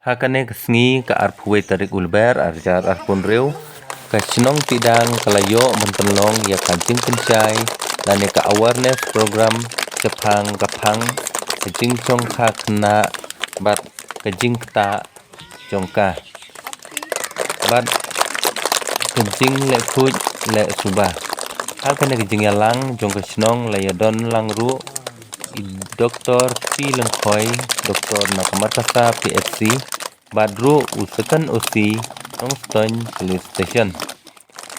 Hakane kesngi ka arpuwe tarik ulber arjar arpun reu ka chinong tidang kalayo mentelong ya kajing pencai dan ka awareness program Jepang kapang kajing chongka kena bat kajing kta chongka bat kajing le kuj le subah hakane kajing yalang jongka chinong la yadon lang ru Dr. P. Lengkoi, Dr. Nakamatasa PFC, Badru Usakan Usi, Nongstoin Police Station.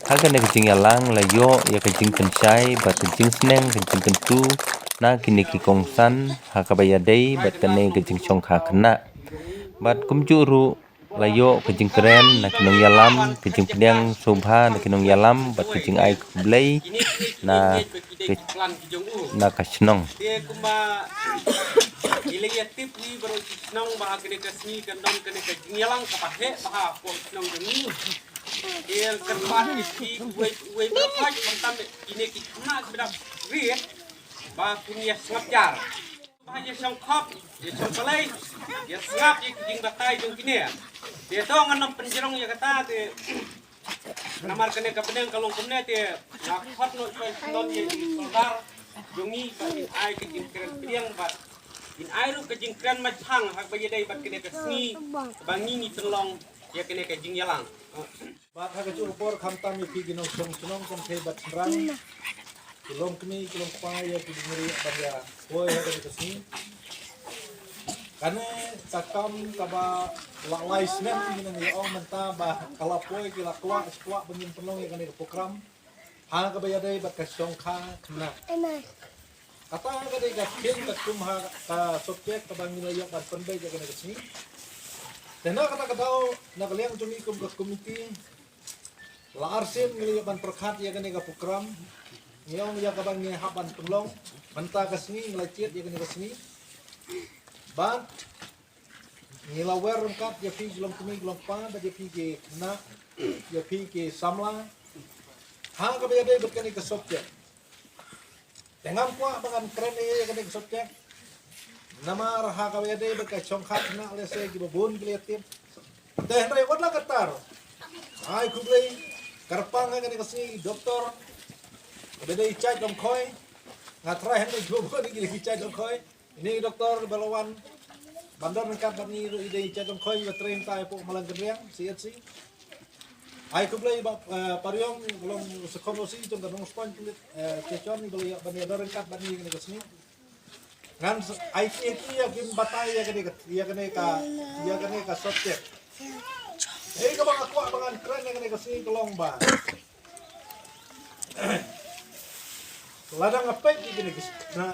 Haga na kajing yalang layo ya kajing kencai, bat kajing seneng, kajing kentu, na kini kikongsan, hakabayadai, bat kane kajing chongka kena. Bat kumjuru layo kajing keren, na kinong yalam, kajing pedang sobha, na kinong yalam, bat kajing ai kublay, na kasnong. Ilayatip ni baru nong bah kene kasni kandong kene kenyalang kapathe bah ko nong demi el kerpat isi we berfaj mentam ini kena berap riet bah punya snapjar bah ye song khop ye song balai ye snap ye kijing batai jong kini dia to nganam penjerong ya kata te namar kene kapedeng kalong kumne te nak khot no non ye soldar jongi bain ai kijing keren piang bat in airu kajing kran majhang hak bayadai bat kene kasni bangi ni tenglong ya kene kajing yalang bat hak ju upor khamtam mi ginong song sunong kon thei bat rang kilong kni kilong pa ya kidingri banya hoy hak ni kasni kane takam kaba lai snem ni ni o menta ba kala poy kila kwa skwa bengin penong ya kene program hang ka bayadai bat ka song kha khna kata ka dei ka ken ka kumha ka subjek ka bangila yok ban konbei ja kene kasni tena kata katao na kaliang tumi kum ka komiti la arsim ngili ban perkhat ya kene ka program ngiyong ya ka bangi haban penglong menta kasni ngelacet ya kene kasni ban ngila wer rengkat ya pi gelom tumi gelom pa ba ya pi ke na ya pi ke samla ha ka ba ya dei bat kene ka subjek dengan kuah dengan keren ini kena subjek nama raha kawede bekai chongkhat na lese gibon giliatin teh re wadla katar ai kublei karpang kena kasih doktor beda icai dom khoi ngatra hen gibon gili icai dom khoi ini doktor balawan bandar nengkat bani ide icai dom khoi train tai pok malang gedeng CHC ai kublai pariong belum sekomosi jong kanong span kulit cecon beli bani ada rengkat bani kene kesini ngan IT ya kim batai ya kene ka subjek ka bang aku bangan keren yang kene kesini kelong ba ladang ngepek kene na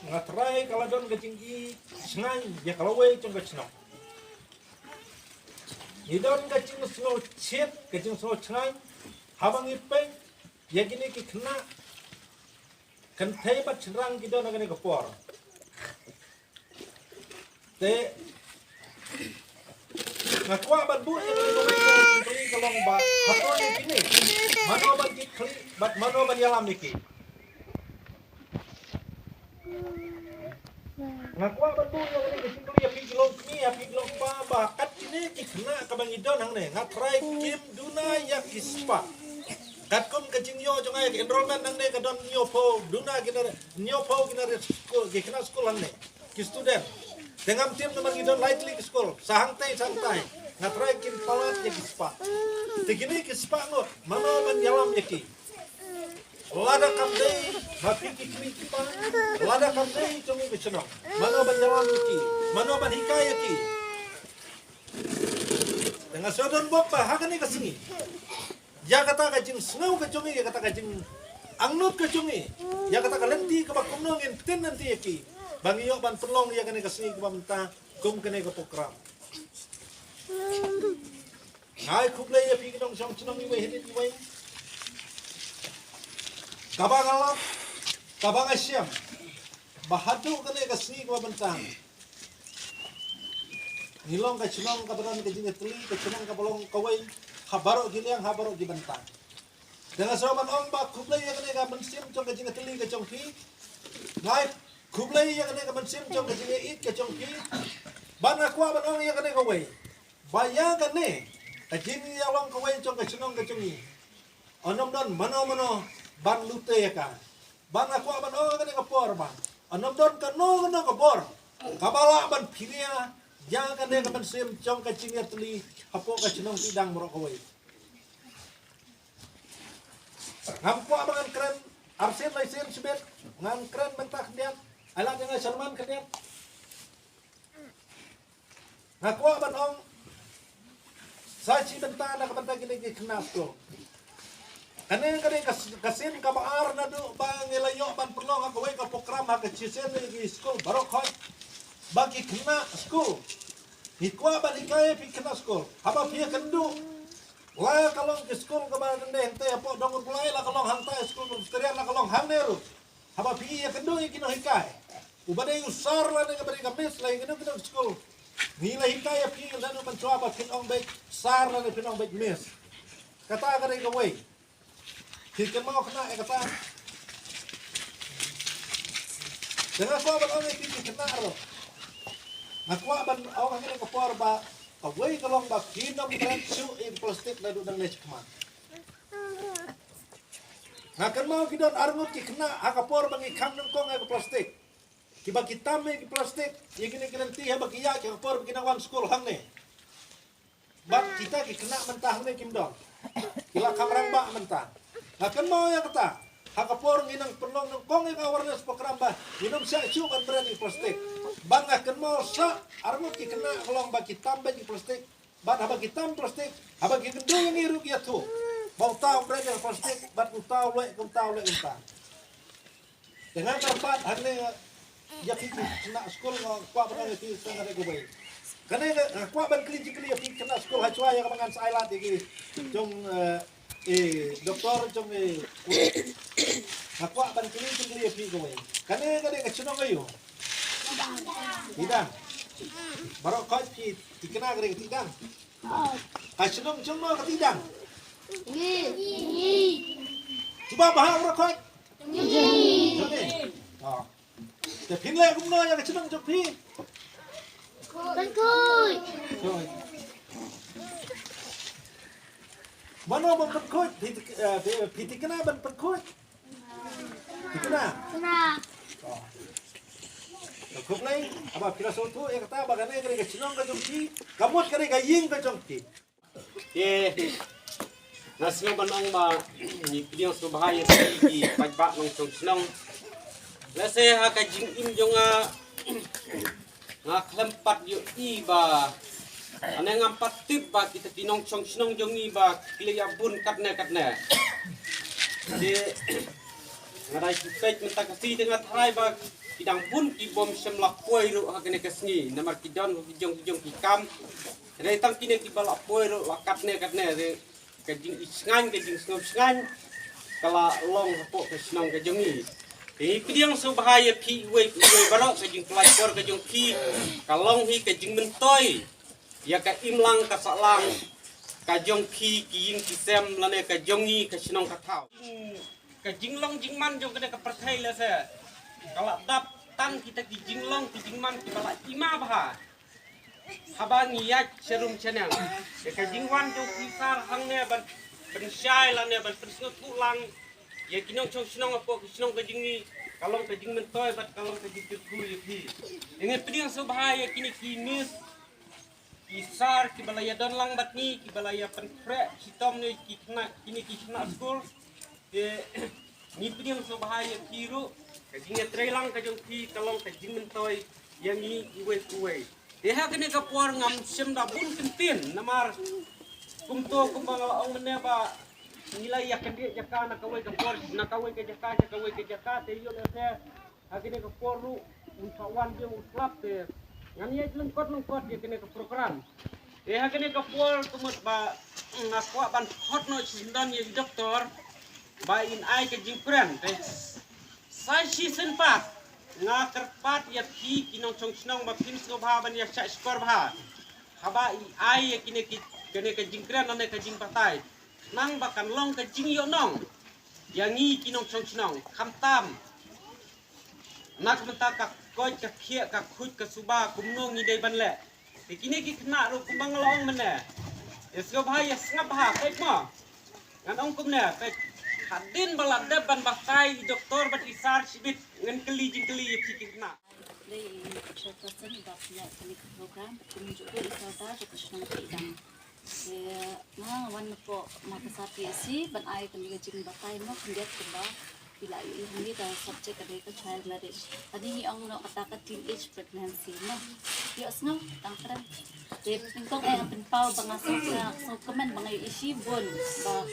ngatrai kalau don kecinggi sengai ya kalau we jong kecino Idon kacing snow chip, kacing snow chnai, habang ipeng, ya gini ki kena, kentai bat cenderang kita nak ni kepor. Te, ngakwa bat bu yang ni kali kalong bat, hatoi ni kini, mano bat kali, bat mano bat yalam niki. Ngakwa bat bu yang ni kecing kali ya pigilong kini, ya pigilong pa bakat kini kena kabang idon hang ne ngatrai kim duna ya kispa katkum kacing yo jongai enrollment hang ne kadon nyo po duna kina nyo po kina school kina school hang ne ki student dengan tim teman idon lightly school santai ngatrai kim palat ya kispa tegini kispa ngot mano ban yalam yaki lada kamdei hapi kikri kipa lada kamdei jongi bichno mano ban yalam yaki mano ban hikayat yaki dengan saudara bapak hakan ni kesini. Ya kata kajing snow kacungi, ya kata kajing angnut kacungi, ya kata kalenti kebakum nongin ten nanti yaki. Bang iyo ban pelong ya kene kesini ke mentah kum kene ke program. Ngai kublai ya pi dong song cenong iwe hedit iwe. Kabang alam, kabang asyam. Bahadu kene kesini ke mentah. Hilong ka chinong ka badan ka jinga tuli ka chinong ka bolong kawai habaro giliang habaro dibentang dengan soman ong ba kublai ya kene ka mensim chong ka jinga tuli ka chong pi ngai kublai yang kena kemensim jong kejing it ke jong ki ban akwa ban ong yang kena kawai bayang kene kejing yang long kawai jong ke senong ke jong ni onom don mano ban lute ya kan ban akwa ban ong kena kapor ban onom don kano kapor kabala ban pinia yang kena kemensim jong kejing ya teli hapo ke senong tidang morok kawai ngampua bangan keren arsen laisen sebet ngan keren mentah kendian alat yang Salman kendian ngakua ban ong saci bentah nak bentah gini kena tu ane kene kasin kabaar na do bang ilayo ban perlo aku wei ka program ha ka chisen ni school barok khoi bagi kena school ikwa ban ikai pi kena school haba pi kendu la kalong ke school ka ban nde hente apo dong pulai la kalong hang ta school teriak la kalong hang neru haba pi ya kendu ikino hikai ubade usar la ne bari kamis la ikino kino school ni la hikai pi la no mencoba pinong baik sar la ne pinong baik mes kata ka ring ka wei kita mau kena kata dengan apa ban orang itu kena lo nak apa ban orang ini kapor ba away kalong ba kinam kran su in plastik na dudang nes keman ngakan mau kidon arngut ki kena akapor bang ikam nang kong ay plastik kiba kita me ki plastik yegini kranti ha bagiya ki kapor ginawan school hang ne ba kita ki kena mentah ne kimdong kila kamrang ba mentah akan mau yang kata hakapor nginang penong nang kong yang awareness program ba minum sia isu kan berani plastik bang akan mau sa armut ki kena kolong bagi tambah di plastik ban haba kitam plastik haba ki gendo yang iru ki atu bau tau berani plastik ban utau le unta dengan tempat hane ya ki kena sekolah kwa berani ki sana de gobai kana kwa ban klinci kli ki kena sekolah hacwa yang mangan sailat iki jong doktor jong aku ban kini tinggal ya pi kowe kane ka chino kayo tidang barok kau pi tikena kare tidang ka chino jong no ka tidang coba bahang barok kau oh te pinle kum no ya ka chino jong pi Ban koi. Mana ban perkut? Piti kena ban perkut. Kena. Kena. Cukup lain. Apa kira sotu yang kata bagane kare kecinong ka jongki, kamut kare gaying ka jongki. Nasno banong ba ni piang so bahaya ki pajba nong chong lase ha ka jing im jonga ngaklempat yo i ba ane ngampat tip ba kita tinong chong jong i ba kliya bun katne de ngarai kupet minta kasih dengan tharai ba kidang bun ki bom semlak poi ru ha kene kasni namar kidon jong ki kam re tang kine ki bala poi ru katne de kajing isngan kajing sngan kala long po kasnong kajongi pidiang so bahaya pi we barok kajing pelakor kajong ki kalong hi kajing mentoy ya ka imlang ka salang kajong ki kiing kisem lane kajongi kasnong kathau kajing long jingman jong kene ka perthai la sa kala dap tang kita kijing long kijing man ki bala ima bah habang yak serum channel kajing wan jong kisar hangne ban pensyai lane ban pensingot tulang ya kinong chong sinong apa sinong kajing ni kalong kajing mentoy bat kalong kajing tetu ya pi dengan pedang so bahaya kini kinis kisar ki balaya don lang bat ni ki balaya penfrek hitam ni ki kena school ni pedang so bahaya kiru kajing trelang kajong pi kalong kajing mentoy yang ni kuwe deha kene kapor ngam sem da bun kentin namar kumto kumbang ong meneba nilai ya kendi jaka na kawai kapor na kawai ke jaka te yo le se agene kapor ru unsawan je uslap te ngam ye lengkot ye kene ke program deha kene kapor tumut ba ngakwa ban hot no sindan ye doktor ba in ai ke jingpren te sai season pas nga kerpat ya ki kinong chong snong ma pin so bha ban ya cha skor bha haba ai ya kine ke jingkran nane ke jing patai nang bakan long ke jing yo nong yang ngi kinong chong snong kham tam nak menta ka koi ka khia ka khut ka suba kumno ngi dei ban le kini ki kena ru kumbang long mena esgo bhai esngap ha pe ma ngan ong kum ne pe hadin balad de ban bakai doktor bat isar sibit ngan keli jing keli ki kena Đây cho ta dẫn đọc lại cái program cùng chỗ tôi sao ta cho cái chương trình đăng thì nóวันpo makasa PSC ban ai kan juga jing batai mo kendiat kemba bila ini dah subject ada ke child marriage tadi ni ang nak kata teenage pregnancy no yo sngo tang kran de pingkong pen pau bangasok sa so comment bangay isi bon ba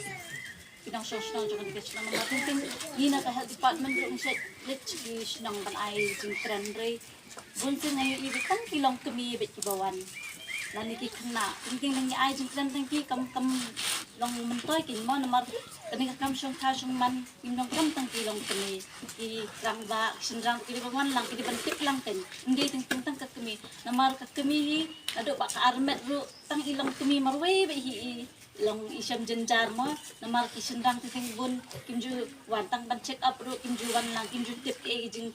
pinang social jokan ke sinang mga ting ni na ka health department ro siya lit ki sinang ban ai jing trend re bon sin ngayon ibitang kilong kami bet kibawan lani ki kena tingting nang ai jing trend ki kam long mentoy kin mo namar kani kam syong tha syong man pinong kam tang kilong kami ki rang ba sinrang ki bawan lang ki bantik lang ten hindi ting tang ka kami namar ka kami ado ba ka armet ro tang ilong kami marwe ba hi long isyam jenjar mo namar ki sinrang ting bun kimju wan tang ban check up ro kimju wan lang kimju tip e jing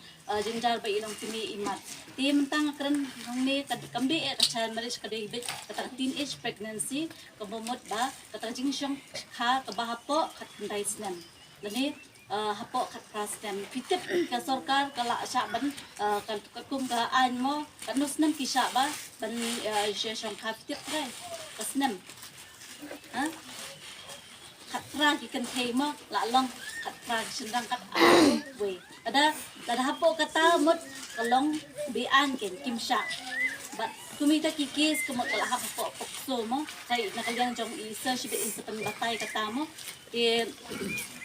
jenjar ba ilong kami imat ti mentang kren nang ne kad kambi e ka child marriage ka dei bit kata teenage pregnancy kabomot ba kata jing syong kha ka bahapo kat ndais nan lani hapo kat prastem pitip ka sarkar kala sya ban ka kum ka an mo kanus nan ki sya ba ban syong kha pitip tre kasnem ha kat pra ki kan thei mo la long kat pra sindang kat we ada hapo kata mot kalong bi an ken kim sya but kumita kikis kumakala hapo pokso mo kay nakalyang jong i-search bit in sa panbatay kata mo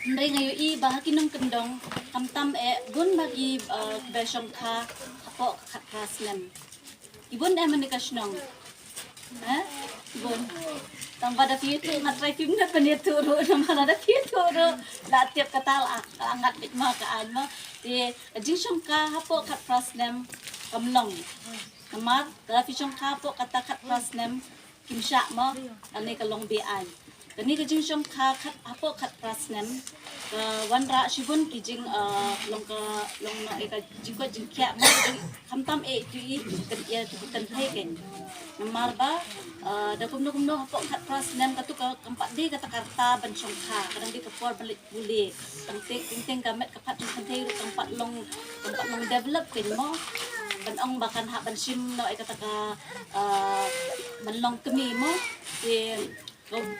Ndray ngayon bahagi ng kendong kamtam gun bagi besyong ka hapo katras nem ibon manikas nong ha ibon tang pada fitu ngatry film na panituro naman ada fituro latiap katal angat bit mo kaan mo di jinsyong ka hapo katras nem kamlong namar kada fisyong ka hapo katras nem kimsya mo ani kalong bian kani kajing syong ka hapo katras nem wan ra shibun kijing long na eka jiko jing kya mo kamtam tu kan ya kan thai ken namar ba da kumno hapo katras nem katu ka kampat di kata karta ban syong ka kadang di kapor balik buli ting kamet kapat kan thai ru kampat long develop ken mo ban ong bakan ha ban sim no eka taka banlong kemi mo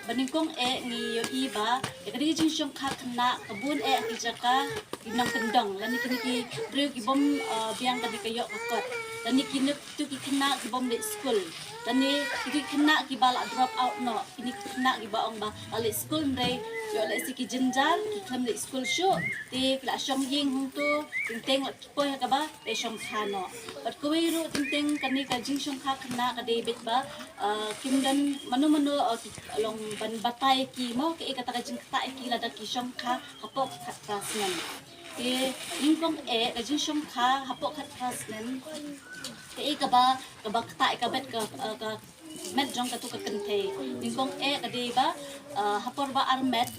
baningkong ni yo iba kadi jing syong ka kena kabun kijaka kinang kendong lani kini ki driu ki bom biang kadi kayo kakot lani kini tu ki kena ki bom de school lani ki kena ki bala drop out no kini kena ki baong ba ale school ndai yo le si ki jenjar ki klam de school show ti kla syong ying hung tu ting poy ka ba de syong khano pat ko ro ting kani ka jing syong ka kena ka debit ba kimdan mano long ban batay ki mo ke kata ka jing kata ki la da ki syong ka hapok katras nan ke ingkong ka jing syong ka hapok katras nan ke ka ba kata ka bet ka met jong ka tu ka kente ingkong ka de ba hapor ba armet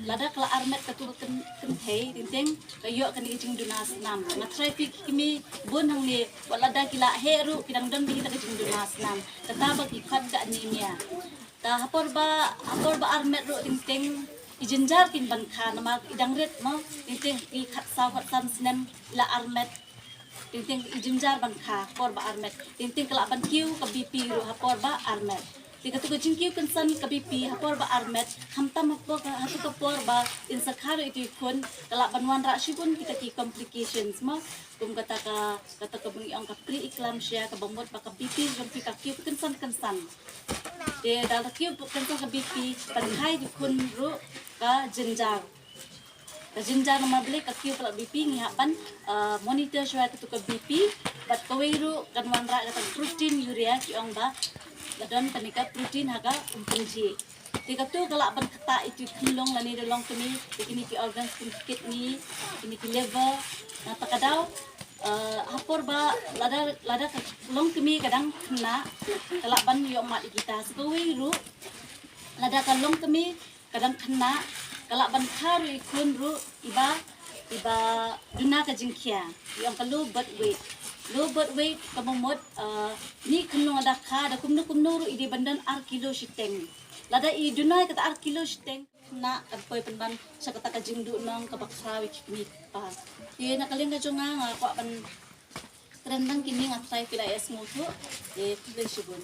lada kala armet ka tu kente ting kayo kan jing dunas nam na traffic kimi bon hang ni wala da kila heru kidang dam bi ta jing dunas nam tataba ki khat ka anemia ta hapor ba armet ro ting ijenjar kin ban kha nama idang ret mo ting i khat saw khat san snem la armet ting ijenjar ban kha hapor ba armet ting kala ban kiu ka bp ro hapor ba armet tika tu jing kiu kan san ka bp hapor ba armet hamtam hapor hatu ka por ba in sakharo itu kun kala banwan ra shibun kita ki complications mo kum kata ka bungi ang ka pre-eclampsia ka bamot ba ka bp jong ka kiu kan san de dal kiu kan san ka bp panhai di kun ro ka jenjar na mabli ka kiu kala bp ngihapan monitor shwa ka bp bat kawiru kan wan ra ka protein urea ki ong ba ladon panika protein haga umpunji tika tu kala ban kata itu kilong lani dolong kami kini ki organ kidney kini ki liver na takadaw hapor ba lada long kami kadang kena kala ban yo mat kita sekawiru lada kalong kami kadang kena kala ban kharu ikun ru iba iba duna ka jingkya yang ka low birth weight kamamot ni kuno ada ka da kumno ru idi bandan ar kilo shiteng lada I duna kata ar kilo shiteng na kadpoy penban sa kata ka jingdu nang kabaksawi ni pa nakaling ka jonga nga kwa pan trendang kini nga try pila es moto tuloy sibon.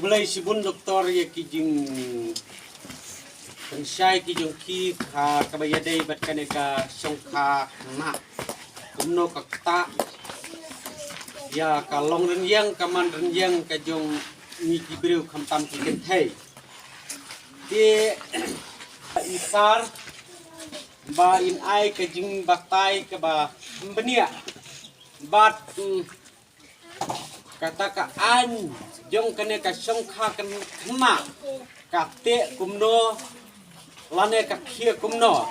Mulai sibun doktor ya kijing pensai kijong ki ka kabayadai bat kaneka songka na kumno kakta ya kalong renyang kaman renyang kajong ni kibreu kamtam kiken thai de isar ba in ai kajing batai ka ba benia bat kata ka an jong kene ka songkha kan khma ka te kumno lane ka khia kumno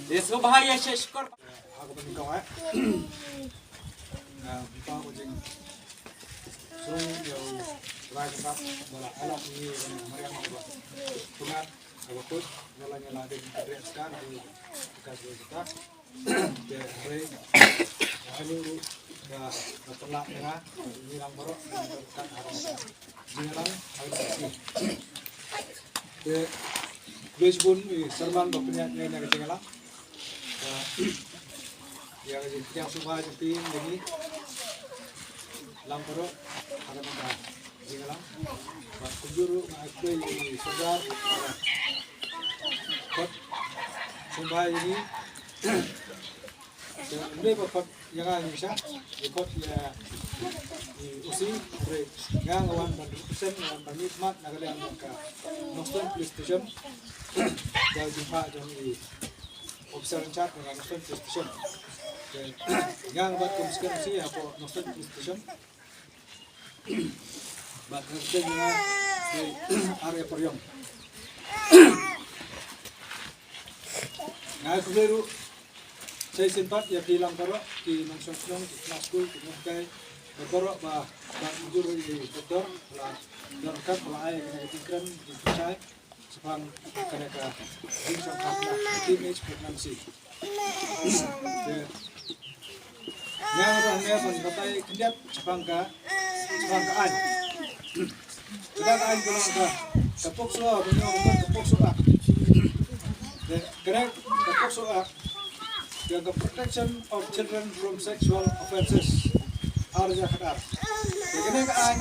desu bahaya sheshkor Aku menikau buka kucing sung yang terakhir tetap bola alat ini mereka mau tunat waktu bola nyala di adreskan di bekas kita dari lalu ya pelak ya ini lang baru kan harus jiran harus de baseball Salman bapaknya yang ketinggalan yang suka jadi ini lamparo ada mana jingalang pas kujuru aku sudah kot sumpah ini ini bapak yang bisa ikut ya usi yang lawan bagi pesen lawan bagi mat nagari yang mereka nonton PlayStation dan jumpa dengan observan chat dengan nonton PlayStation yang buat kemiskinan sih apa nonton PlayStation buat kerja dengan di area periong nah aku baru saya sempat ya bilang kalau di nonton di kelas school di kayak berkorok bah jujur di dokter lah dorkat mulai kena ketinggian di percaya sepang kena ke insang karena teenage pregnancy yang orangnya pendapat kendiat sepang ke an sudah an bilang ke tepuk suah punya orang tepuk suah kena tepuk suah the protection of children from sexual offences harga kadar. Jadi kan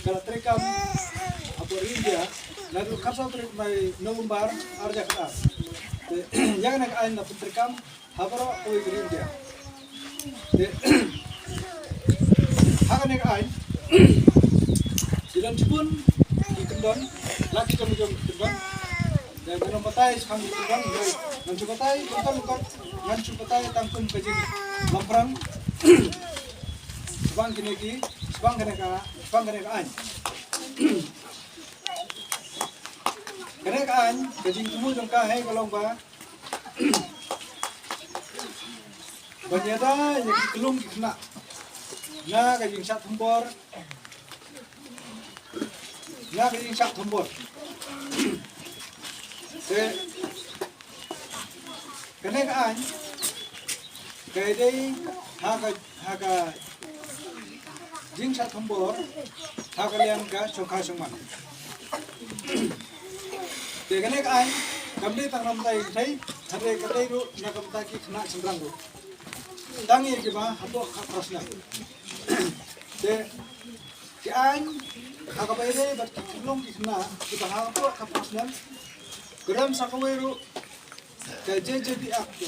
kalau terekam apa India lalu kapal terik by November harga kadar. Jangan kan dapat terekam apa oi India. Hakan kan dalam jepun di kendon lagi kami jom kendon dan belum patai kami kendon dan cuba patai bukan dan cuba patai tangkum kejing lamprang sebang kini sebang kene ka an kene ka an kejing tumu jong ka hai kalong ba banyada yang kelung kena na kejing sat thumbor na kejing sat thumbor se kene ka an kai dai haka jing sat thumbor thakalian ka chokha sangman te kene ka ai kamde tangram tai thai thare ka dai ru na kam ta ki khna sangrang ru dangi ki ba hapo prasna te ki ai haka bai dai bat ki long ki khna ki ba hapo ka prasna gram sakawai ru ka JJB Act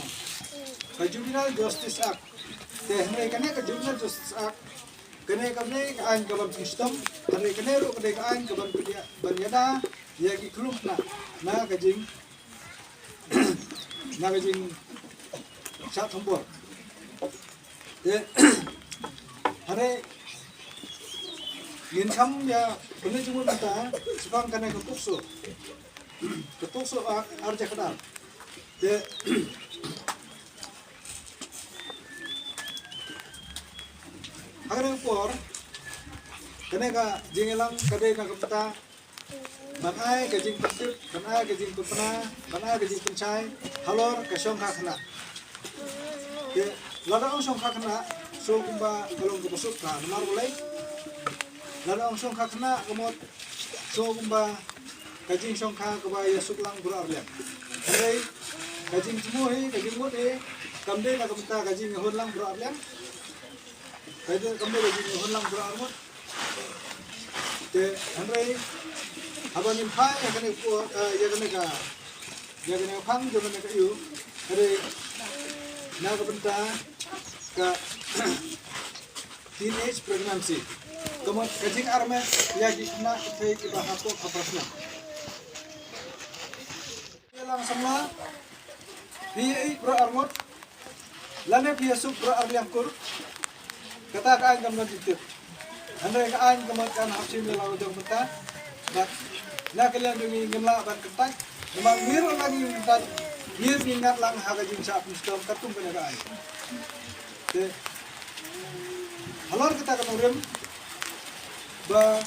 ka Juvenile Justice Act te hne kene ka Juvenile Justice Act kene kene an kaban system kene kene ru kene an kaban banyada ya ki klub na kajing na kajing sat thumbor de hare yin kham ya bune jumun ta sebang kene ketukso arja kadar de agar ekor kene ka jingelang kade ka kapta banai kajing persip, banai kajing pepena, banai kajing pencai, halor kasyong kakna. Ke lada ong syong kakna, so kumba galong kebusuk ka, namar mulai. Lada ong syong kakna kemot, so kumba kajing syong ka kebaya suklang berarlian. Hai kajing semua kajing mut kamde na kamta kajing honlang berarlian. Kajing kamde kajing honlang berarmut. Ke hai Abanin pai ya kene pang jo kene ka yu kare na ka benta ka teenage pregnancy kamot kajing arme ya gitna thai ki bahako khapasna lang sama bi pro armot lane bi su pro arliam kur kata ka an gamna ditit ande ka an kamot kan hapsi melaw jong benta bat na kalian demi gemla ban ketak memang miro lagi minta mir minat lang haga jing sa pistom katung kena ai te halor kita kan urem ba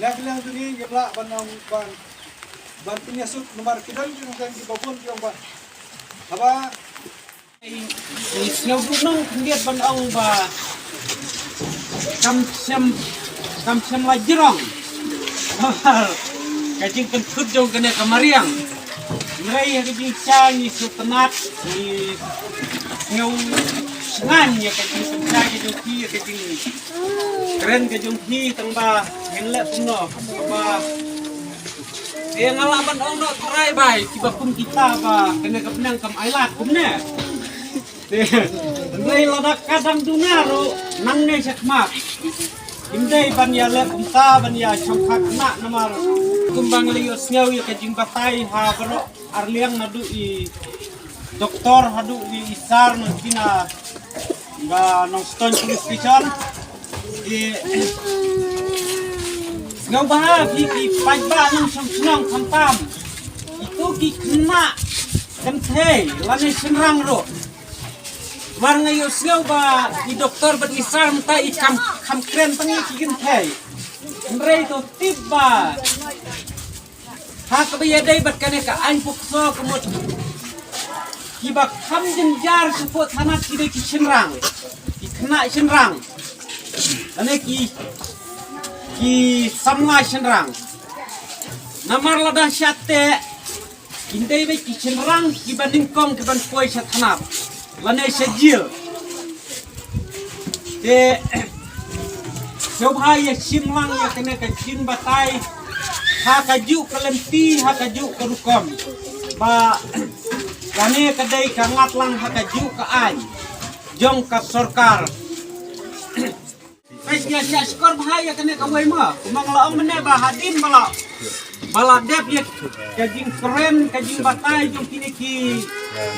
na kalian demi gemla ban ban penyasut nomor kidan jung kan di babon jong ban apa snow bunong kendiat ban ong ba kam sem lajirong kajing kentut jong kena kamariang ngai kajing sang ni sutenat ni ngau sengan ya kajing pencai kajing ki kajing keren kajing ki tangba henle puno ba ngalaban ong no trai bai tiba pun kita ba kena kepenang kam ailat kumne ngai ladak kadang dunaro nang ne sakmak Indai ban ya le kumta ban ya chongkha kena namar kumbang liyo snyaw ya kajing batai ha bro arliang nadu I doktor hadu di isar nantina ga nong stone police station I snyaw bah ki pajba nong senang kamtam itu ki kena kenthe lane senrang ro war ngayo snyaw ba di doktor ban isar mta I kam kren tangi kikin thai rei to tiba ha ka be dai bat kane ka an pukso kemot kiba kam jenjar support thana kide ki chinrang ki khna chinrang ane ki samla chinrang namar lada syate indai be ki chinrang ki banding kong ki ban poi sathanap lane sejil te Sobha ya simlang ya kena kajin batai ha kaju kelenti ha kaju kerukom ba kane kadai kangat lang ha kaju ka ai jong kap sorkar Pes ya skor bahaya kena kawai ma kumang laong mene ba hadin bala dep ya kajing keren kajing batai jong kini ki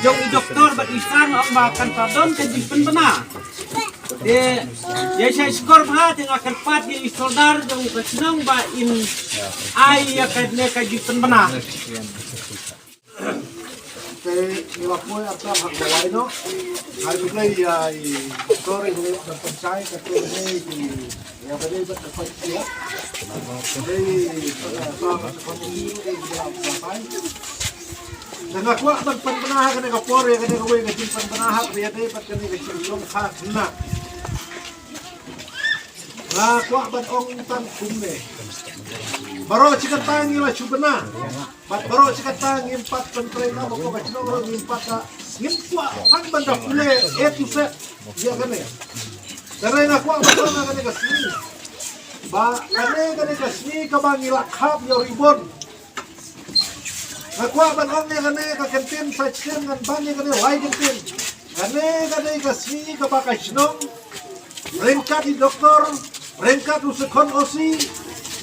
jong I doktor bat isan ong ba kan padon kajing penbena ya saya skor bah tengah kerpat di soldar jong kesenang ba in ai ya kadne kaji penbena te nilapoi ata hak balai no hai buklai ya story ho dan pencai ka tu ne ki ya bade bat ka ya bade sa ka ko ni e dia pai dan aku ban penbena ka ne ka por ya ka ne ka we ka jin penbena hak ya dai bat ka ne ka jin kha khna na kwa ban ong tan kumne baro cikatang ila chubna bat baro cikatang impat pentre na ko ba chino ro impat ka ngimpa pang banda kule tu se ya kane dare na kwa ba na kane ka sini ba kane ka sini ka bang ila khap yo ribon na kwa ban ong ne kane ka kentin sa chen ngan ban ne kane lai kentin kane ka sini ka ba ka chino rengkat di doktor rengkat usekon osi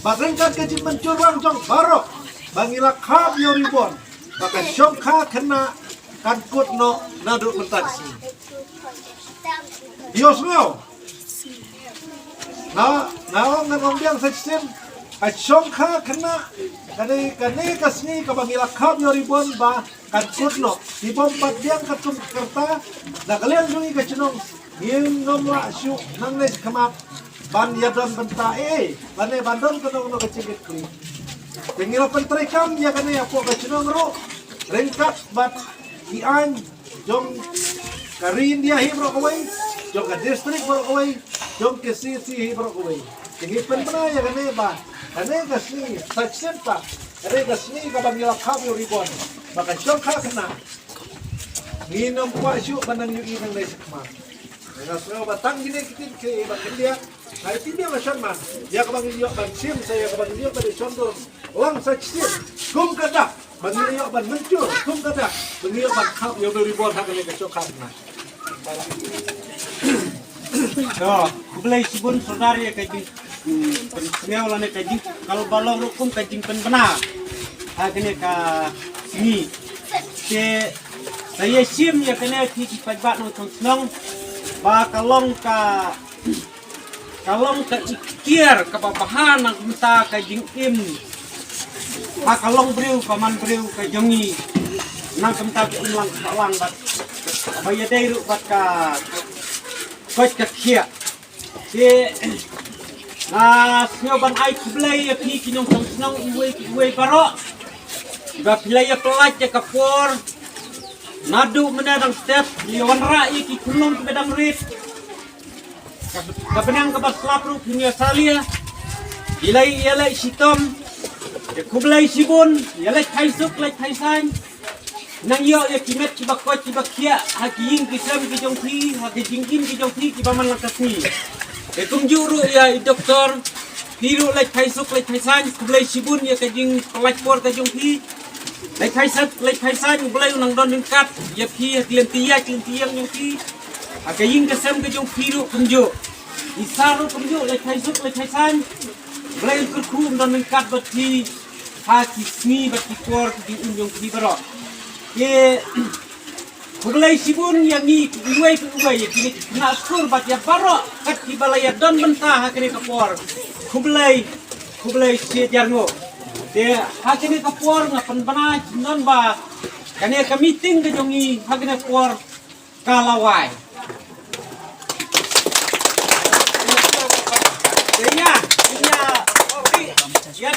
Bagengkat kajin mencurang jong barok bangila khab yo ribon maka syongkha kena kan kut no naduk mentaksi Dios ngau na ngong biang sistem ka syongkha kena kane kasni ka bangila khab yo ribon ba kan kut no ibom pat biang katum kerta na kalian jungi ka chinong yin nomla syu nang nes kamak ban yadon benta bane bandon kono kecil kli tinggal pentrikam ya kane apo kacunong ro ringkat bat ian jong karin dia hibro kawai jong ka district bro kawai jong ke city hibro kawai tinggi penpena ya kane ban kane kasni saksenta kane kasni ka bangila kami ribon maka jong ka kena minum kuasyu banang yu inang dai sakma ngasno batang gini kitin ke bakin dia ay tidak masyarakat ya kabang iyo ban sim saya kabang iyo ban contoh lang saksin kum kada bang iyo ban mencur kum kada bang iyo ban kap yo dari bor hak ni kecokan na Oh, kulai sibun saudari kaji pensiau lane kaji kalau balong hukum kaji benar hakne ka sini ke saya sim ya kena ki pajak no tong ba kalong ka ikir ka babahan ang kumta ka jingim ha kalong briu paman briu ka jongi nang kumta ka ulang lang bat baya dairu bat ka koch ka kia ke na snyoban ai kublai ya pi kinong tong iwe baro ba pilai ya pelat ya kapor nadu menadang step liwan rai ki kunong bedang rit kapenang kabat lapru punya salia ilai sitom ya kublai sibun ilai kaisuk ilai kaisan nang yo ya kimet kibakot kibakia hakiing kisam kijongti hakijingkin kijongti kibaman lakasni ya kumjuru ya doktor hiru ilai kaisuk ilai kaisan kublai sibun ya kajing pelakpor kajongti ilai kaisan kublai unang don lengkat ya pi hakilantiang yongti akaying kasam kajong piru kumjo isaru kumjo le kaisuk le kaisan blai kurkum dan lengkap bati haki sni bati kor di unjong di baro ye kublai sibun yang ni uai ya kini kena skur bat ya baro kat di balaya don mentah hakini kapor kublai si jarno de hakini kapor ngapan bana non ba kane ka meeting kajongi hakini kapor kalawai ya, ya, ya,